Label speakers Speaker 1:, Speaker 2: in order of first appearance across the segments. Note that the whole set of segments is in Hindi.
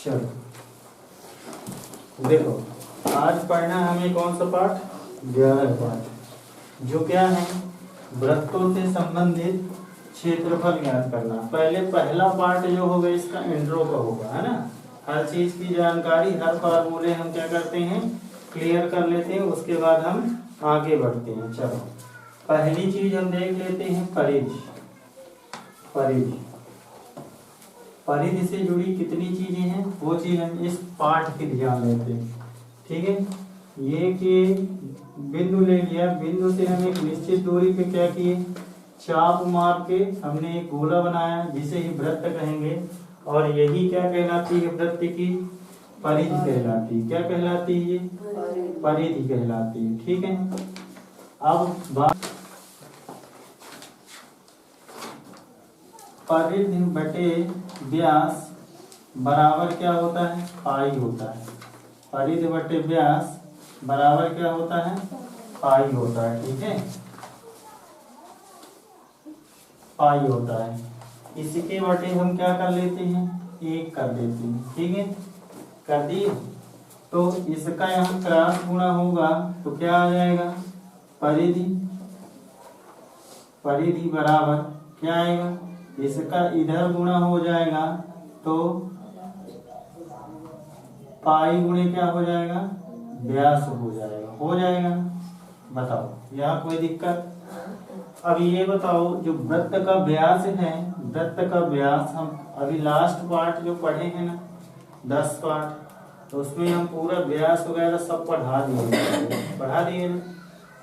Speaker 1: चलो देखो, आज पढ़ना है हमें कौन सा पाठ? 11 पाठ, जो क्या है, वृत्तों से संबंधित क्षेत्रफल ज्ञात करना। पहले पहला पार्ट जो होगा इसका इंट्रो का होगा, है ना। हर चीज की जानकारी, हर फार्मूले हम क्या करते हैं, क्लियर कर लेते हैं, उसके बाद हम आगे बढ़ते हैं। चलो पहली चीज हम देख लेते हैं परिधि। परिधि से जुड़ी कितनी चीजें हैं वो चीज हम इस पाठ की ध्यान देते हैं। ठीक है, ये कि बिंदु ले लिया, बिंदु से हम एक निश्चित दूरी पे क्या किए, चाप मार के हमने एक गोला बनाया जिसे ही वृत्त कहेंगे, और यही क्या कहलाती है, वृत्त की परिधि कहलाती है। क्या कहलाती है? परिधि कहलाती है। ठीक है, अब बात परिधि बटे व्यास बराबर क्या होता है, पाई होता है। परिधि बटे व्यास बराबर क्या होता है, पाई होता है। ठीक है, पाई होता है। इसके बटे हम क्या कर लेते हैं, 1 कर देते हैं। ठीक है, कर दिए, तो इसका यहाँ क्रॉस गुणा होगा तो क्या आ जाएगा, परिधि बराबर क्या आएगा, इसका इधर गुणा हो जाएगा तो पाई गुणे क्या हो जाएगा, व्यास हो जाएगा। बताओ यहाँ कोई दिक्कत? अब ये बताओ, जो वृत्त का व्यास है, वृत्त का व्यास हम अभी लास्ट पार्ट जो पढ़े हैं ना 10 पार्ट, तो उसमें हम पूरा व्यास वगैरह सब पढ़ा दिए ना।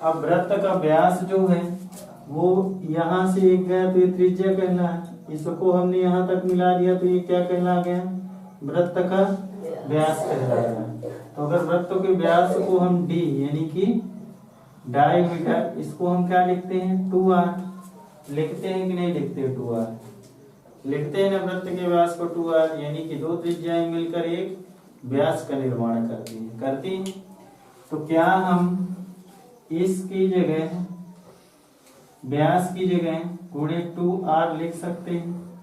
Speaker 1: अब वृत्त का व्यास जो है वो यहाँ से एक गया तो ये त्रिज्या कहला है, इसको हमने यहाँ तक मिला दिया तो ये क्या कहला गया, वृत्त का व्यास कहलाएगा। तो अगर वृत्तों के व्यास को हम d यानी कि डायमीटर, इसको हम क्या लिखते हैं, 2r लिखते हैं कि नहीं लिखते, 2r लिखते हैं ना। वृत्त के व्यास को 2r यानी कि 2 त्रिज्याएं मिलकर एक व्यास का निर्माण करती हैं। तो क्या हम इसकी जगह, व्यास की जगह गुणे 2r लिख सकते हैं?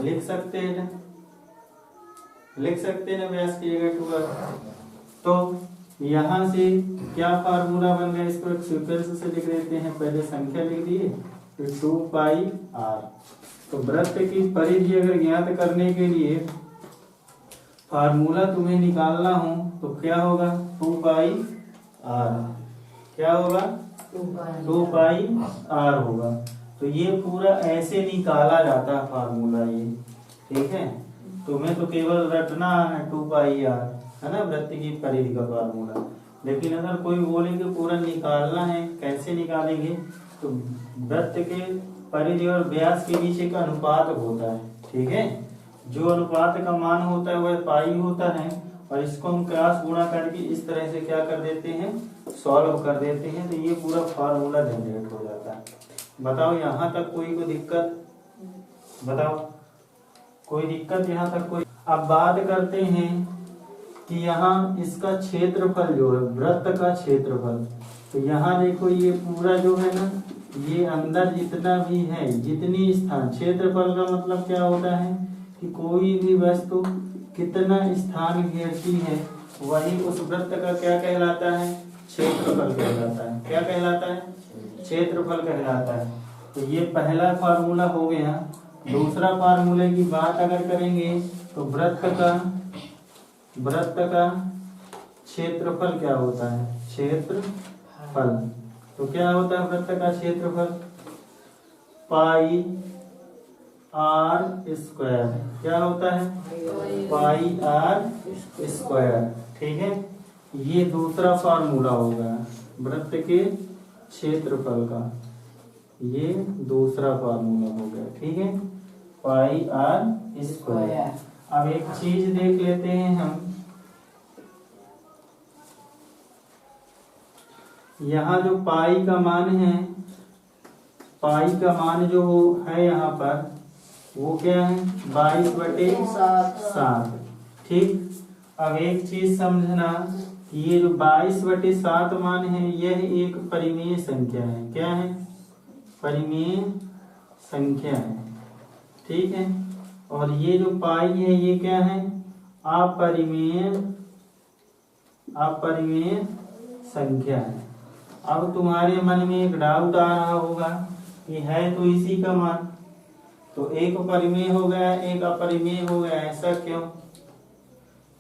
Speaker 1: लिख सकते हैं ना, लिख सकते हैं ना, व्यास की जगह 2r। तो यहाँ से क्या फार्मूला बन गया, इसको एक सीक्वेंस से लिख देते हैं। पहले संख्या लिख दिए, फिर 2πr। तो वृत्त की परिधि अगर ज्ञात करने के लिए फार्मूला तुम्हें निकालना हो तो क्या होगा, 2πr। क्या होगा, 2πr होगा। तो ये पूरा ऐसे निकाला जाता है फार्मूला ये। ठीक है, तुम्हें तो केवल रटना है 2πr, है ना, वृत्त की परिधि का फार्मूला। लेकिन अगर कोई बोले कि पूरा निकालना है, कैसे निकालेंगे, तो वृत्त के परिधि और व्यास के बीच एक अनुपात होता है। ठीक है, जो अनुपात का मान होता है वह पाई होता है, और इसको हम क्रॉस गुणा करके इस तरह से क्या कर देते हैं, सॉल्व कर देते हैं, तो ये पूरा फार्मूला जनरेट हो जाता है। बताओ यहाँ तक कोई दिक्कत? बताओ कोई दिक्कत यहाँ तक कोई? अब बात करते हैं कि यहाँ इसका क्षेत्रफल जो है, वृत्त का क्षेत्रफल, तो यहाँ देखो ये पूरा जो है ना, ये अंदर जितना भी है, जितनी स्थान, क्षेत्रफल का मतलब क्या होता है कि कोई भी वस्तु कितना स्थान घेरती है वही उस वृत्त का क्या कहलाता है, क्षेत्रफल कहलाता है। क्या कहलाता है, क्षेत्रफल कहलाता है। तो ये पहला फार्मूला हो गया। दूसरा फार्मूले की बात अगर करेंगे तो वृत्त का क्षेत्रफल क्या होता है, क्षेत्रफल। तो क्या होता है वृत्त का क्षेत्रफल, पाई r स्क्वायर। क्या होता है, पाई r स्क्वायर। ठीक है, ये दूसरा फार्मूला होगा वृत्त के क्षेत्रफल का, ये दूसरा फार्मूला हो गया। ठीक है, पाई r स्क्वायर। अब एक चीज देख लेते हैं हम, यहाँ जो पाई का मान है, पाई का मान जो है यहाँ पर वो क्या है, 22/7। ठीक, अब एक चीज समझना, ये जो 22/7 मान है यह एक परिमेय संख्या है। क्या है, परिमेय संख्या है। ठीक है, और ये जो पाई है ये क्या है, अपरिमेय संख्या है। अब तुम्हारे मन में एक डाउट आ रहा होगा कि है तो इसी का मान, तो एक परिमेय हो गया एक अपरिमेय हो गया, ऐसा क्यों?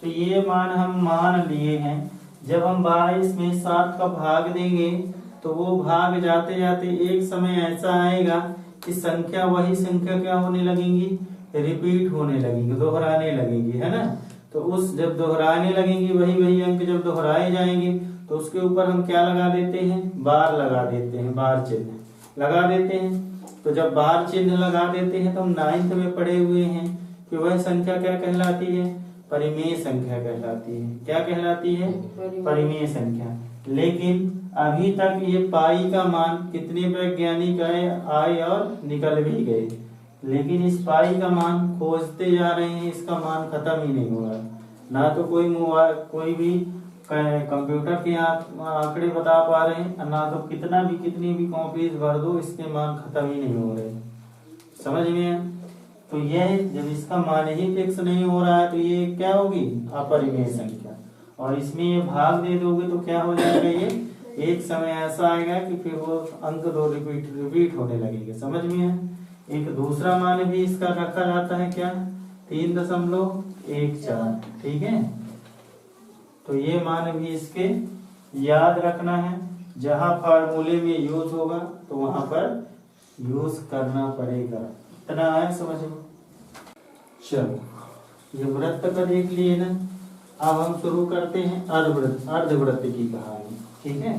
Speaker 1: तो ये मान हम मान लिए हैं, जब हम 22 में 7 का भाग देंगे तो वो भाग जाते जाते एक समय ऐसा आएगा कि संख्या वही संख्या क्या होने लगेंगी, रिपीट होने लगेंगी, दोहराने लगेंगी, है ना। तो उस जब दोहराने लगेंगी वही अंक जब दोहराए जाएंगे तो उसके ऊपर हम क्या लगा देते हैं, बार लगा देते हैं, बार चिन्ह लगा देते हैं। तो जब बार चिन्ह लगा देते हैं तो हम 9th में पढ़े हुए हैं कि वह संख्या क्या कहलाती है, परिमेय संख्या कहलाती है। क्या कहलाती है, परिमेय संख्या। लेकिन अभी तक ये पाई का मान कितने वैज्ञानिक आए और निकल भी गए, लेकिन इस पाई का मान खोजते जा रहे हैं, इसका मान खत्म ही नहीं हो रहा। ना तो कोई भी कंप्यूटर के आंकड़े बता पा रहे हैं, ना तो कितनी भी कॉपीज भर दो इसके मान खत्म ही नहीं हो रहे। समझ में? तो यह जब इसका मान ही फिक्स नहीं हो रहा है तो ये क्या होगी, अपरिमेय संख्या। और इसमें ये भाग दे दोगे तो क्या हो जाएगा, ये एक समय ऐसा आएगा कि फिर वो अंक दो रिपीट होने लगेंगे। समझ में है? एक दूसरा मान भी इसका रखा जाता है, क्या, 3.14। ठीक है, तो ये मान भी इसके याद रखना है। जहां फार्मूले में यूज होगा तो वहां पर यूज करना पड़ेगा। इतना है समझ में? चलो, ये वृत्त का देख लिए ना। अब हम शुरू करते हैं अर्धवृत्त की कहानी। ठीक है,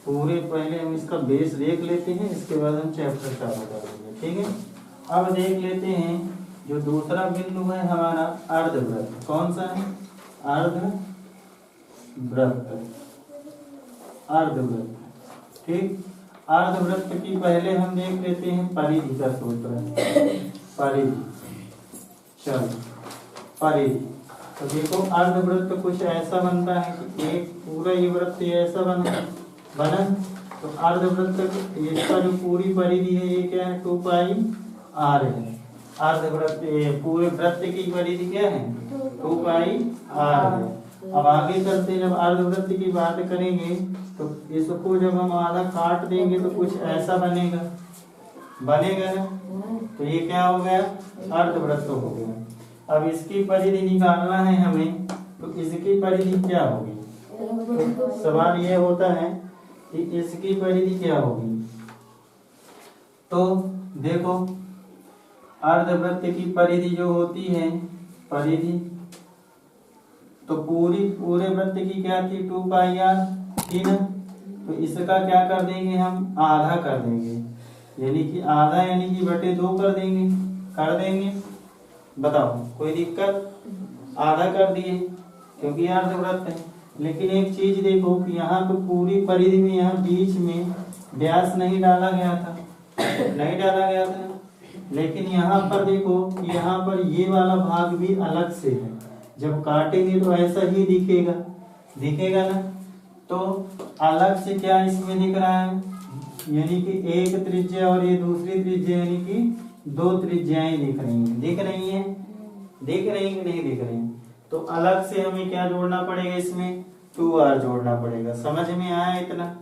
Speaker 1: पूरे पहले हम इसका बेस देख लेते हैं, इसके बाद हम चैप्टर चालू कर देंगे। ठीक है, अब देख लेते हैं जो दूसरा बिंदु है हमारा अर्धवृत्त। कौन सा है, अर्धवृत्त। ठीक, अर्धवृत्त की पहले हम देख लेते हैं परिधि का सूत्र। परिधि, चलो परिधि। तो देखो अर्धवृत्त कुछ ऐसा बनता है कि एक पूरा ये वृत्त ऐसा बना। तो अर्धवृत्त इसका जो पूरी परिधि है ये क्या है, 2πr है। अर्धवृत्त पूरे वृत्त की परिधि क्या है, 2πr है। अब आगे चलते जब अर्धवृत्त की बात करेंगे तो इसको जब हम आधा काट देंगे तो कुछ ऐसा बनेगा ना। तो ये क्या हो गया, अर्धवृत्त हो गया। अब इसकी परिधि निकालना है हमें, तो इसकी परिधि क्या होगी। तो सवाल ये होता है कि इसकी परिधि क्या होगी। तो देखो अर्धवृत्त की परिधि जो होती है, परिधि तो पूरे वृत्त की क्या थी, 2πr थी ना। तो इसका क्या कर देंगे हम, आधा कर देंगे, यानी कि आधा यानी कि बटे 2 कर देंगे। बताओ कोई दिक्कत, आधा कर दिए क्योंकि अर्धवृत्त है। लेकिन एक चीज देखो कि यहाँ तो पूरी परिधि में यहाँ बीच में व्यास नहीं डाला गया था, लेकिन यहाँ पर देखो कि यहाँ पर ये वाला भाग भी अलग से है। जब काटेंगे तो ऐसा ही दिखेगा ना। तो अलग से क्या इसमें दिख रहा है, यानी कि एक त्रिज्या और ये दूसरी त्रिज्या, यानी कि 2 त्रिज्याएं दिख रही हैं कि नहीं दिख रही। तो अलग से हमें क्या जोड़ना पड़ेगा, इसमें 2r जोड़ना पड़ेगा। समझ में आया इतना,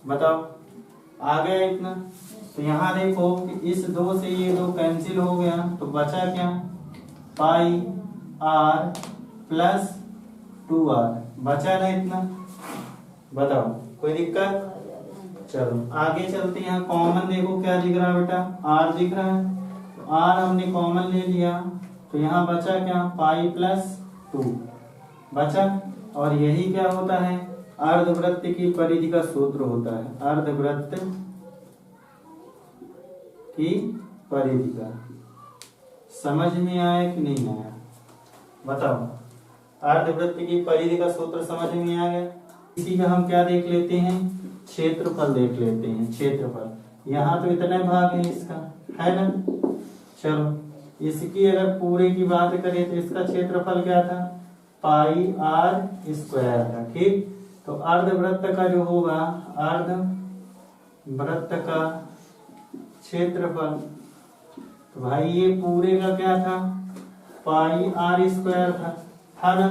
Speaker 1: बताओ आ गया इतना। तो यहाँ देखो कि इस 2 से ये 2 कैंसिल हो गया, तो बचा क्या, πr प्लस 2r बचा ना इतना। बताओ कोई दिक्कत। चलो आगे चलते हैं। यहाँ कॉमन देखो क्या दिख रहा है बेटा, r दिख रहा है। तो r हमने कॉमन ले लिया, तो यहाँ बचा क्या, पाई प्लस 2 बचा। और यही क्या होता है, अर्धवृत्त की परिधि का सूत्र होता है, अर्धवृत्त की परिधि का। समझ में आया कि नहीं आया, बताओ। अर्धवृत्त की परिधि का सूत्र समझ में आ गया। इसी का हम क्या देख लेते हैं, क्षेत्रफल देख लेते हैं। क्षेत्रफल यहाँ तो इतने भाग है इसका, है ना। चलो इसकी अगर पूरे की बात करें तो इसका क्षेत्रफल क्या था, πr² था। ठीक, तो अर्धवृत्त का जो होगा, अर्धवृत्त का क्षेत्रफल, तो भाई ये पूरे का क्या था, πr² था। था ना।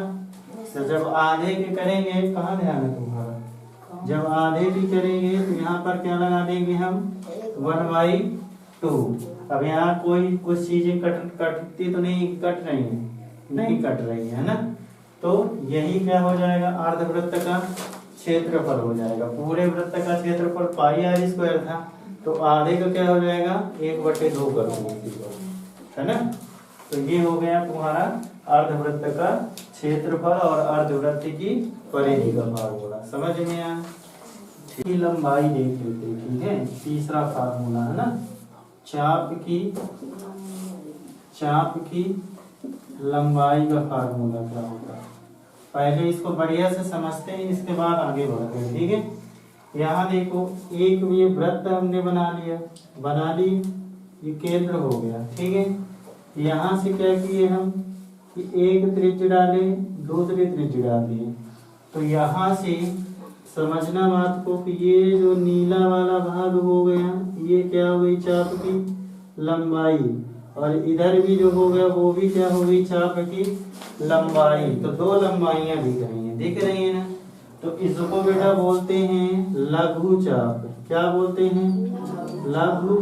Speaker 1: तो जब आधे के करेंगे, कहाँ ध्यान है तुम्हारा, जब आधे की करेंगे तो यहाँ पर क्या लगा देंगे हम 1/2। अब यहाँ कोई कुछ चीजें कटती तो नहीं, कट रही है, नहीं कट रही है ना। तो यही क्या हो जाएगा, अर्धवृत्त का क्षेत्रफल हो जाएगा। पूरे वृत्त का क्षेत्रफल πr² था, तो आधे का क्या हो जाएगा 1/2 करोगे, है ना। तो ये हो गया तुम्हारा अर्धवृत्त का क्षेत्रफल और अर्धवृत्त की परिधि का फार्मूला। समझ में आया। लंबाई देख लेते, ठीक है। तीसरा फार्मूला है ना, चाप की लंबाई का फार्मूला क्या होता है। पहले इसको बढ़िया से समझते हैं, इसके बाद आगे बढ़ते हैं, ठीक है। यहाँ देखो, एक ये वृत्त हमने बना ली, ये केंद्र हो गया, ठीक है। यहाँ से क्या किए हम कि एक त्रिज्या डाले, दूसरी त्रिज्या डाले। तो यहाँ से समझना बात को कि ये जो नीला वाला भाग हो गया, ये क्या हो गई चाप की लंबाई, और इधर भी जो हो गया वो भी क्या हो गई चाप की लंबाई। तो दो लंबाइयां दिख रही है ना। तो इसको बेटा बोलते हैं लघु चाप। क्या बोलते हैं, लघु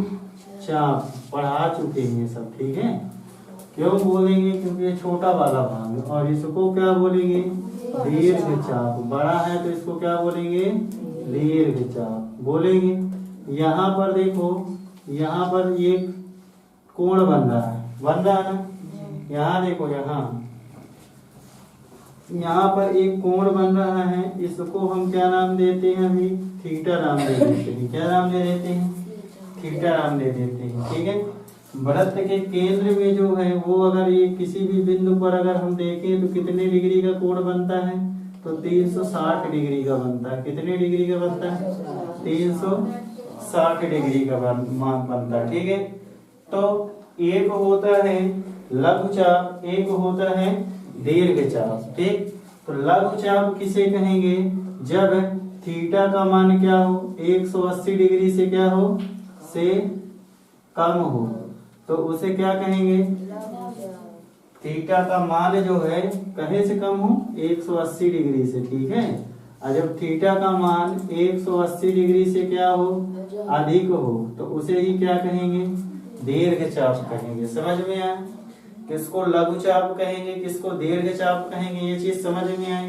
Speaker 1: चाप। पढ़ा चुके हैं सब, ठीक है। क्यों बोलेंगे, क्योंकि ये छोटा वाला भाग है। और इसको क्या बोलेंगे, दीर्घ चाप। बड़ा है तो इसको क्या बोलेंगे, दीर्घ चाप बोलेंगे। यहाँ पर देखो, यहाँ पर एक कोण बन रहा है ना। यहाँ देखो, यहाँ पर एक कोण बन रहा है, इसको हम क्या नाम देते हैं, अभी थीटा नाम दे देते हैं। क्या नाम दे देते हैं, थीटा नाम दे देते हैं, ठीक है। वृत्त के केंद्र में जो है वो अगर ये किसी भी बिंदु पर अगर हम देखें तो कितने डिग्री का कोण बनता है, तो 360 डिग्री का बनता है। कितने डिग्री का बनता है, 360 डिग्री का बनता है, ठीक है। तो एक होता है लघु चाप, एक होता है दीर्घ चाप, ठीक। तो लघु चाप किसे कहेंगे, जब थीटा का मान क्या हो, 180 डिग्री से क्या हो, से कम हो, तो उसे क्या कहेंगे, थीटा का मान जो है कहे से कम हो, 180 डिग्री से, ठीक है। और जब थीटा का मान 180 डिग्री से क्या हो, अधिक हो, तो उसे ही क्या कहेंगे, दीर्घ चाप कहेंगे। समझ में आए, किसको लघु चाप कहेंगे, किसको दीर्घ चाप कहेंगे, ये चीज समझ में आए।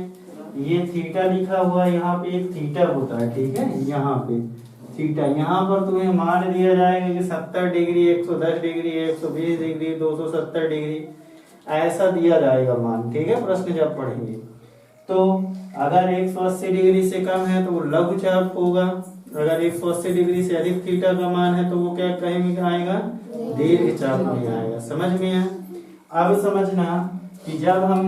Speaker 1: ये थीटा लिखा हुआ, यहाँ पे एक थीटा होता है, ठीक है। यहाँ पे थीटा, यहाँ पर तुम्हें मान दिया जाएगा कि 70 डिग्री, 110 डिग्री, 120 डिग्री, 270 डिग्री, ऐसा दिया जाएगा मान, ठीक है। प्रश्न जब पढ़ेंगे तो अगर 180 डिग्री से कम है तो वो लघु चाप होगा, अगर 180 डिग्री से अधिक थीटा का मान है तो वो क्या कहेंगे, आएगा दीर्घ चाप में आएगा। समझ में आया। अब समझना कि जब हम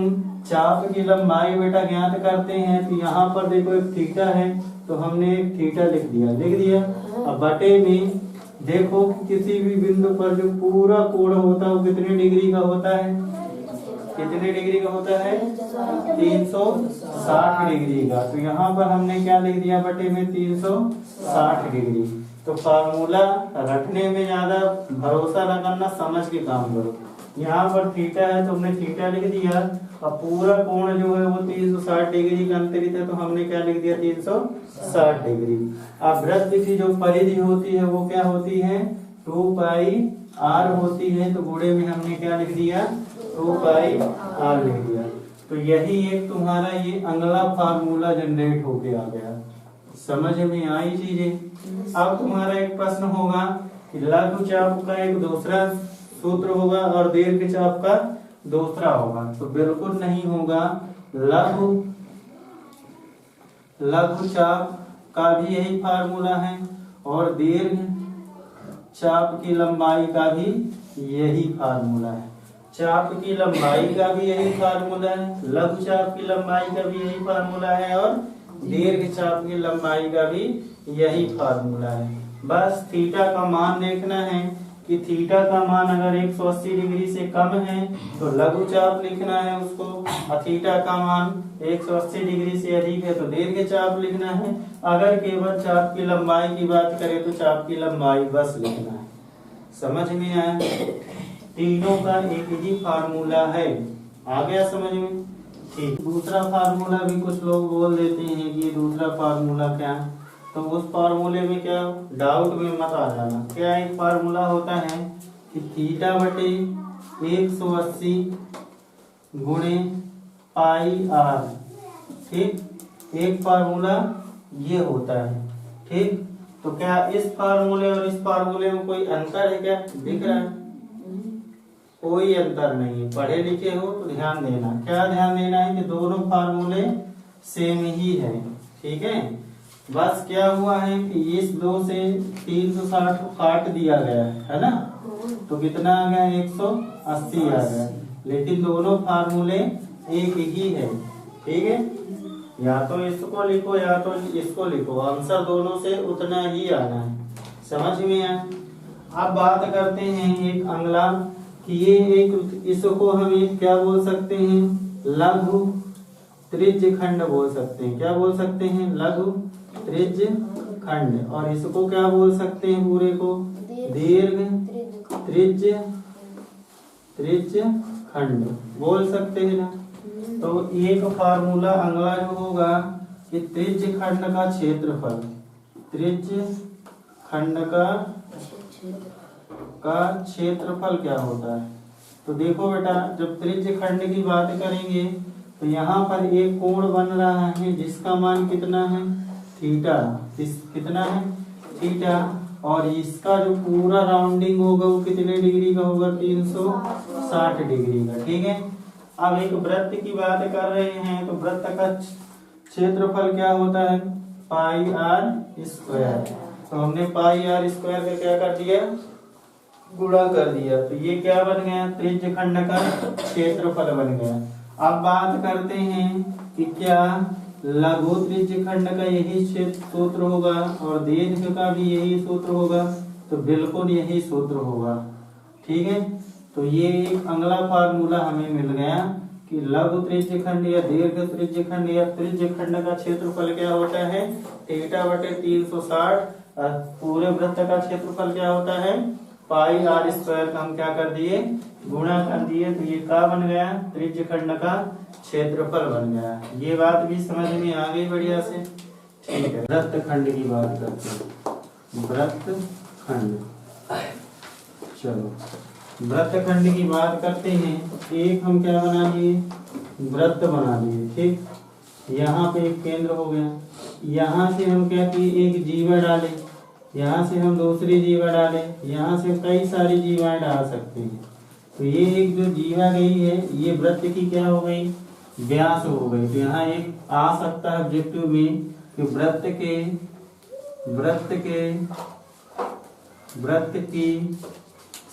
Speaker 1: चाप की लंबाई बेटा ज्ञात करते हैं तो यहाँ पर देखो एक थीटा है, तो हमने एक थीटा लिख दिया। अब बटे में देखो कि किसी भी बिंदु पर जो पूरा कोण होता है वो कितने डिग्री का होता है, कितने डिग्री का होता है, 360 डिग्री का। तो यहाँ पर हमने क्या लिख दिया, बटे में 360 डिग्री। तो फार्मूला रखने में ज्यादा भरोसा न करना, समझ के काम करो। यहाँ पर थीटा है तो हमने थीटा लिख दिया, और पूरा कोण जो है वो 360 डिग्री का अंतरित है, तो हमने क्या लिख दिया, 360 डिग्री। अब वृत्त की जो परिधि होती है वो क्या होती है, 2πr होती है, तो गुणे में हमने क्या लिख दिया, 2πr लिख दिया। तो यही एक तुम्हारा ये अगला फार्मूला जनरेट होके आ गया। समझ में आई चीजें। अब तुम्हारा एक प्रश्न होगा कि लघु चाप का एक दूसरा सूत्र होगा और दीर्घ चाप का दूसरा होगा, तो बिल्कुल नहीं होगा। लघु चाप का भी यही फार्मूला है और दीर्घ चाप की लंबाई का भी यही फार्मूला है। चाप की लंबाई का भी यही फार्मूला है, लघु चाप की लंबाई का भी यही फार्मूला है, और दीर्घ चाप की लंबाई का भी यही फार्मूला है। बस थीटा का मान देखना है कि थीटा का मान अगर 180 डिग्री से कम है तो लघु चाप लिखना है उसको, और थीटा का मान 180 डिग्री से अधिक है तो दीर्घ चाप लिखना है। अगर केवल चाप की लंबाई की बात करें तो चाप की लंबाई बस लिखना है। समझ में आया। तीनों का एक ही फार्मूला है, आ गया समझ में। ठीक, दूसरा फार्मूला भी कुछ लोग बोल देते हैं कि ये दूसरा फार्मूला क्या है, तो उस फार्मूले में क्या डाउट में मत आ जाना। क्या एक फार्मूला होता है कि थीटा बटे 180 गुणे पाई आर। ठीक, एक फार्मूला ये होता है। ठीक, तो क्या इस फार्मूले और इस फार्मूले में कोई अंतर है क्या, दिख रहा है? कोई अंतर नहीं है। पढ़े लिखे हो तो ध्यान देना। क्या ध्यान देना है कि दोनों फार्मूले सेम ही है। ठीक है, बस क्या हुआ है कि इस 2 से 360 को काट दिया गया है ना, तो कितना आ गया, 180 आ गया। लेकिन दोनों फार्मूले एक ही है। ठीक है, या तो इसको लिखो या तो इसको लिखो, आंसर दोनों से उतना ही आना है। समझ में आया? अब बात करते हैं एक अगला कि ये एक, इसको हम एक क्या बोल सकते हैं, लघु त्रिज्य खंड बोल सकते हैं। क्या बोल सकते हैं, लघु त्रिज्य खंड। और इसको क्या बोल सकते हैं, पूरे को दीर्घ त्रिज्य खंड बोल सकते हैं ना। तो एक फार्मूला अगला जो होगा कि त्रिज्य खंड का क्षेत्रफल, त्रिज्य खंड का क्षेत्रफल क्या होता है। तो देखो बेटा, जब त्रिज्य खंड की बात करेंगे तो यहाँ पर एक कोण बन रहा है जिसका मान कितना है, थीटा। कितना है, थीटा। और इसका जो पूरा राउंडिंग होगा वो कितने डिग्री का होगा, 360 डिग्री का। ठीक है, अब एक वृत्त की बात कर रहे हैं तो वृत्त का क्षेत्रफल क्या होता है, पाई आर स्क्वायर। तो हमने पाई आर स्क्वायर का क्या कर दिया, गुणा कर दिया। तो ये क्या बन गया, त्रिज्य खंड का क्षेत्रफल बन गया। अब बात करते हैं कि क्या लघु त्रिज्य खंड का यही सूत्र होगा और दीर्घ का भी यही सूत्र होगा, तो बिल्कुल यही सूत्र होगा। ठीक है, तो ये एक अगला फार्मूला हमें मिल गया कि लघु त्रिज्य खंड या दीर्घ त्रिज्य खंड या त्रिज्य खंड का क्षेत्रफल क्या होता है, थीटा बटे 360। पूरे वृत्त का क्षेत्रफल क्या होता है, पाई आर स्क्वायर का हम क्या कर दिए, गुणा कर दिए। तो ये क्या बन गया, त्रिज्य खंड का क्षेत्रफल बन गया। ये बात भी समझ में आ गई बढ़िया से। ठीक है, वृत्त खंड की बात करते हैं, वृत्त खंड। चलो वृत्त खंड की बात करते हैं। एक हम क्या बना लिए, वृत्त बना लिए। ठीक, यहाँ पे एक केंद्र हो गया, यहाँ से हम क्या किए, एक जीवा डाले, यहाँ से हम दूसरी जीवा डाले, यहाँ से कई सारी जीवाएं डाल सकते हैं। तो ये एक जो जीवा गई है ये वृत्त की क्या हो गई, व्यास हो गई। तो यहाँ एक आ सकता है ऑब्जेक्टिव में कि वृत्त की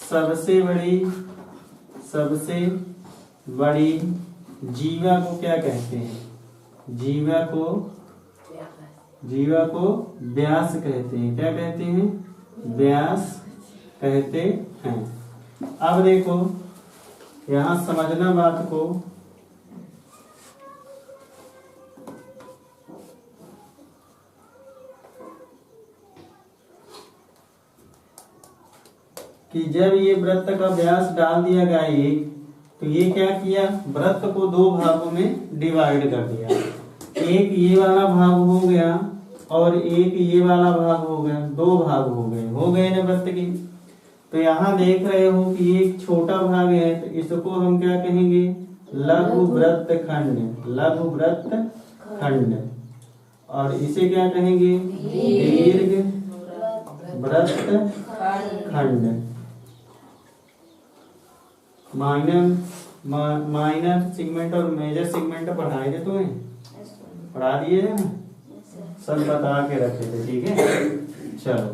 Speaker 1: सबसे बड़ी जीवा को क्या कहते हैं, जीवा को व्यास कहते हैं। क्या कहते हैं, व्यास कहते हैं। अब देखो यहाँ समझना बात को, कि जब ये वृत्त का व्यास डाल दिया गया एक, तो ये क्या किया, वृत्त को 2 भागों में डिवाइड कर दिया। एक ये वाला भाग हो गया और एक ये वाला भाग हो गया, 2 भाग हो गए ना वृत्त की। तो यहाँ देख रहे हो कि ये एक छोटा भाग है, तो इसको हम क्या कहेंगे, लघु वृत्त खंड। और इसे क्या कहेंगे, दीर्घ वृत्त खंड। माइनर सेगमेंट और मेजर सेगमेंट पढ़ाए थे तुम्हें, पढ़ा दिए है ना, सब बता के रखे थे। ठीक है, चलो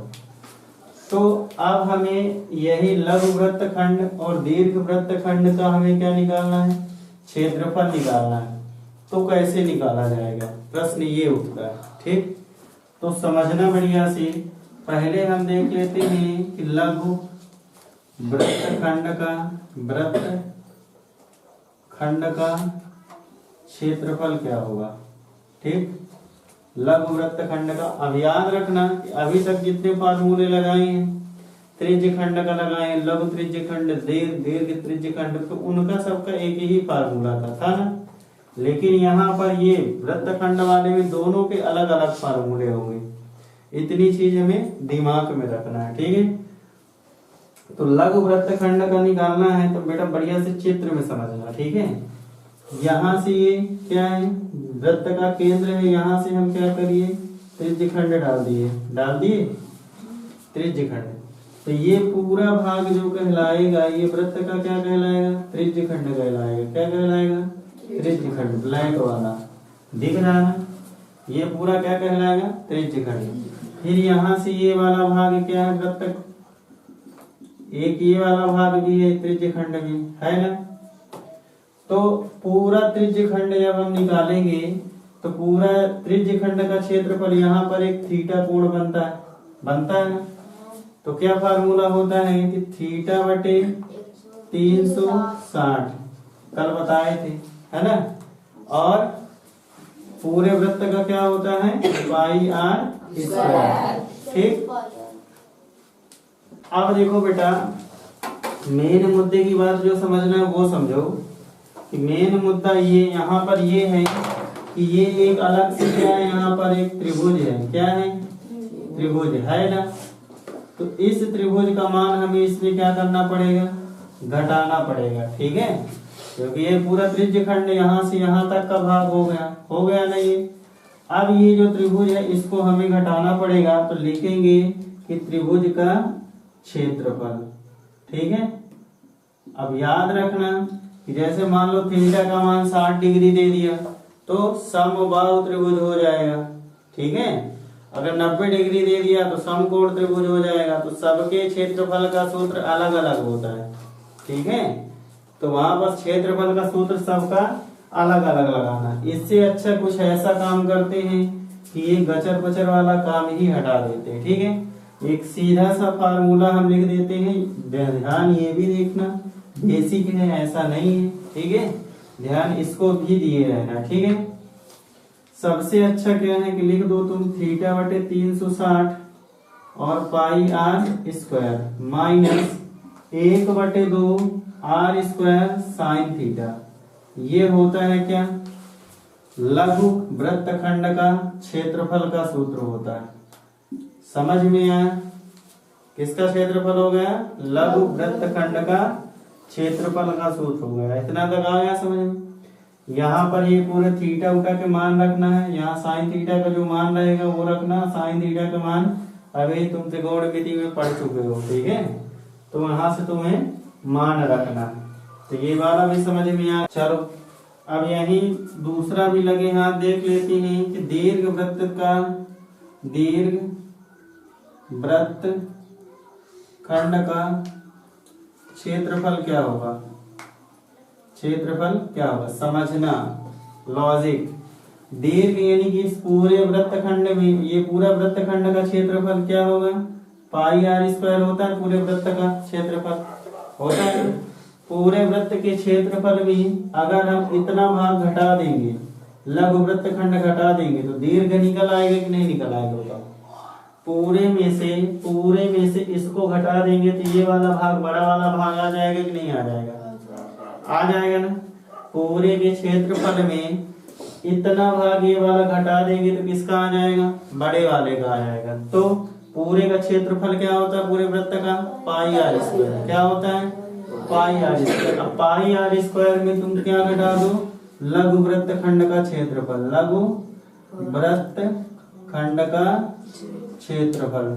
Speaker 1: तो अब हमें यही लघु वृत्त खंड और दीर्घ वृत्त खंड का हमें क्या निकालना है, क्षेत्रफल निकालना है। तो कैसे निकाला जाएगा, प्रश्न ये उठता है। ठीक, तो समझना बढ़िया से। पहले हम देख लेते हैं कि लघु वृत्त खंड का क्षेत्रफल क्या होगा। ठीक, लघु वृत्त खंड का। अब याद रखना कि अभी तक जितने फार्मूले लगाए हैं, त्रिज्य खंड का लगाए, लघु त्रिज्य खंड, दीर्घ त्रिज्य खंड, तो उनका सबका एक ही फार्मूला था ना। लेकिन यहाँ पर ये वृत्तखंड वाले में दोनों के अलग अलग फार्मूले होंगे। इतनी चीज हमें दिमाग में रखना है, ठीक है। तो लघु वृत्तखंड का निकालना है तो बेटा बढ़िया से चित्र में समझना, ठीक है। यहाँ से ये क्या है, वृत्त का केंद्र है, यहाँ से हम क्या करिए, त्रिज्यखंड डाल दिए त्रिज्यखंड। तो ये पूरा भाग जो कहलाएगा, ये वृत्त का क्या कहलाएगा, त्रिज्यखंड कहलाएगा। क्या कहलाएगा, त्रिज्यखंड। ब्लैक वाला दिख रहा है, ये पूरा क्या कहलाएगा, त्रिज्यखंड। फिर यहाँ से ये वाला भाग क्या है, वृत्त, एक ये वाला भाग भी है त्रिज्यखंड भी है ना। तो पूरा त्रिज्यखंड जब हम निकालेंगे तो पूरा त्रिज्यखंड का क्षेत्रफल, यहाँ पर एक थीटा कोण बनता है ना। तो क्या फार्मूला होता है कि थीटा बटे 360 कल बताए थे, है ना। और पूरे वृत्त का क्या होता है, पाई आर स्क्वायर, ठीक। अब देखो बेटा, मेन मुद्दे की बात जो समझना है वो समझो कि मेन मुद्दा ये यहाँ पर ये है कि ये एक अलग से क्या है, यहाँ पर एक त्रिभुज है। क्या है, त्रिभुज है ना। तो इस त्रिभुज का मान हमें इसमें क्या करना पड़ेगा, घटाना पड़ेगा, ठीक है। क्योंकि ये पूरा त्रिज्यखंड यहाँ से यहाँ तक का भाग हो गया ना ये। अब ये जो त्रिभुज है इसको हमें घटाना पड़ेगा, तो लिखेंगे कि त्रिभुज का क्षेत्रफल, ठीक है। अब याद रखना कि जैसे मान लो थीटा का मान 60 डिग्री दे दिया तो समबाहु त्रिभुज हो जाएगा, ठीक है। अगर 90 डिग्री दे दिया तो समकोण त्रिभुज हो जाएगा। तो सबके क्षेत्रफल का सूत्र अलग अलग होता है, ठीक है। तो वहां पर क्षेत्रफल का सूत्र सबका अलग अलग लगाना। इससे अच्छा कुछ ऐसा काम करते हैं कि ये गचर पचर वाला काम ही हटा देते हैं, ठीक है। एक सीधा सा फार्मूला हम लिख देते हैं। ध्यान ये भी देखना, बेसिक है ऐसा नहीं है, ठीक है। ध्यान इसको भी दिए रहना, ठीक है। सबसे अच्छा क्या है कि लिख दो तुम थीटा बटे 360 और pi r square minus 1/2 r square sine theta. ये होता है क्या, लघु वृत्तखंड का क्षेत्रफल का सूत्र होता है। समझ में आया, किसका क्षेत्रफल हो गया, लघु वृत्तखंड का क्षेत्रफल का सूत्र हो गया। इतना तक आया समझ में। यहाँ पर ये पूरे थीटा उठा के मान रखना है, यहाँ साइन थीटा का जो मान रहेगा वो रखना। साइन थीटा का मान अभी तुम त्रिकोणमिति में पढ़ चुके हो, ठीक है। तो वहां से तुम्हें मान रखना है। तो ये वाला भी समझ में आया। चलो अब यही दूसरा भी लगे हाथ देख लेते हैं कि दीर्घ वृत्त खंड का क्षेत्रफल क्या होगा, क्षेत्रफल क्या होगा समझना, लॉजिक। दीर्घ यानी कि इस पूरे वृत्तखंड में, ये पूरा वृत्तखंड का क्षेत्रफल क्या होगा, पाई आर स्क्वायर होता है। पूरे वृत्त का क्षेत्रफल होता है। पूरे वृत्त के क्षेत्रफल में अगर हम इतना भाग घटा देंगे, लघु वृत्तखंड घटा देंगे तो दीर्घ निकल आएगा कि नहीं निकल आएगा, बताओ। पूरे में से इसको घटा देंगे तो ये वाला भाग, बड़ा वाला भाग आ जाएगा कि नहीं आ जाएगा, आ जाएगा ना। पूरे के क्षेत्रफल में इतना भाग ये वाला घटा देंगे तो किसका आ जाएगा, बड़े वाले का आ जाएगा। तो पूरे का क्षेत्रफल क्या होता है, पूरे वृत्त का पाई आर स्क्वायर। क्या होता है, पाई आर स्क्वायर। अब पाई आर स्क्वायर में तुम क्या घटा दो, लघु वृत्तखंड का क्षेत्रफल। लघु वृत्तखंड का क्षेत्रफल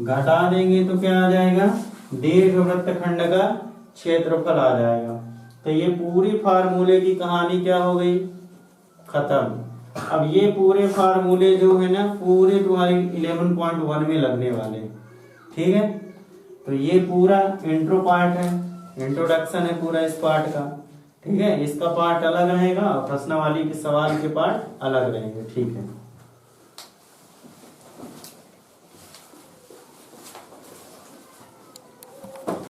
Speaker 1: घटा देंगे तो क्या आ जाएगा, दीर्घ वृत्तखंड का क्षेत्रफल आ जाएगा। तो ये पूरी फार्मूले की कहानी क्या हो गई, खत्म। अब ये पूरे फार्मूले जो है ना पूरे तुम्हारी 11.1 में लगने वाले, ठीक है। तो ये पूरा इंट्रो पार्ट है, इंट्रोडक्शन है पूरा इस पार्ट का, ठीक है। इसका पार्ट अलग रहेगा और प्रश्नावली के सवाल के पार्ट अलग रहेंगे, ठीक है।